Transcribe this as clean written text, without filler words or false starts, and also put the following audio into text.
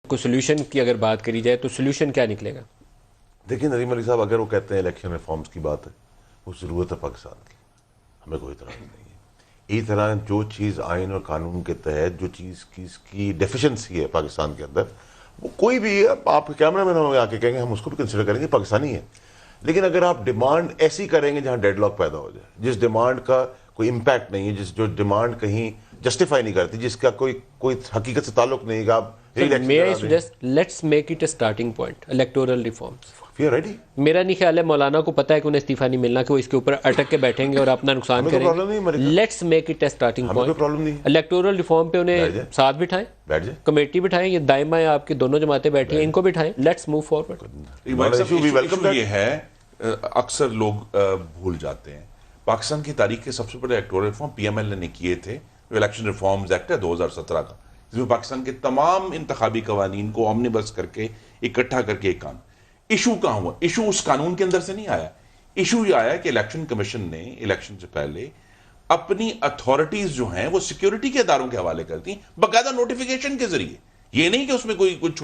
کوئی سولوشن کی اگر بات کری جائے تو سولوشن کیا نکلے گا؟ دیکھیں ندیم علی صاحب، اگر وہ کہتے ہیں الیکشن ریفارمز کی بات ہے، وہ ضرورت ہے پاکستان کی، ہمیں کوئی اعتراض نہیں ہے. اسی طرح جو چیز آئین اور قانون کے تحت جو چیز کی ڈیفیشنسی ہے پاکستان کے اندر، وہ کوئی بھی آپ کیمرہ مین ہوں گے آ کے کہیں گے ہم اس کو بھی کنسیڈر کریں گے، پاکستانی ہے. لیکن اگر آپ ڈیمانڈ ایسی کریں گے جہاں ڈیڈ لاک پیدا ہو جائے، جس ڈیمانڈ کا کوئی امپیکٹ نہیں ہے، جو ڈیمانڈ کہیں جسٹیفائی نہیں کرتی، جس کا کوئی حقیقت سے تعلق نہیں ہے، آپ may I suggest let's make it a starting point, electoral reforms. Ready. میرا نہیں خیال ہے مولانا کو پتا ہے کہ انہیں استعفیٰ نہیں ملنا کہ وہ اس کے اوپر اٹک کے بیٹھیں گے اور اپنا نقصان کریں گے. Let's make it a starting point. Electoral reform پہ انہیں ساتھ بٹھائیں، بیٹھ جائیں، کمیٹی بٹھائیں، یہ دائمہ ہے آپ کی دونوں جماعتیں بیٹھی ہیں، ان کو بٹھائیں. Let's move forward. ایشو یہ ہے اکثر لوگ بھول جاتے ہیں، پاکستان کی تاریخ کے سب سے بڑے electoral reform P M L نے کیے تھے، جو الیکشن ریفارمز ایکٹ ہے 2017 کا، جس میں پاکستان کے تمام انتخابی قوانین کو اومنی بس کر کے اکٹھا کر کے ایک قانون. ایشو کہاں ہوا؟ ایشو اس قانون کے اندر سے نہیں آیا. ایشو یہ آیا کہ الیکشن کمیشن نے الیکشن سے پہلے اپنی اتھارٹیز جو ہیں وہ سیکیورٹی کے اداروں کے حوالے کرتی ہیں، باقاعدہ نوٹیفیکیشن کے ذریعے. یہ نہیں کہ اس میں کوئی کچھ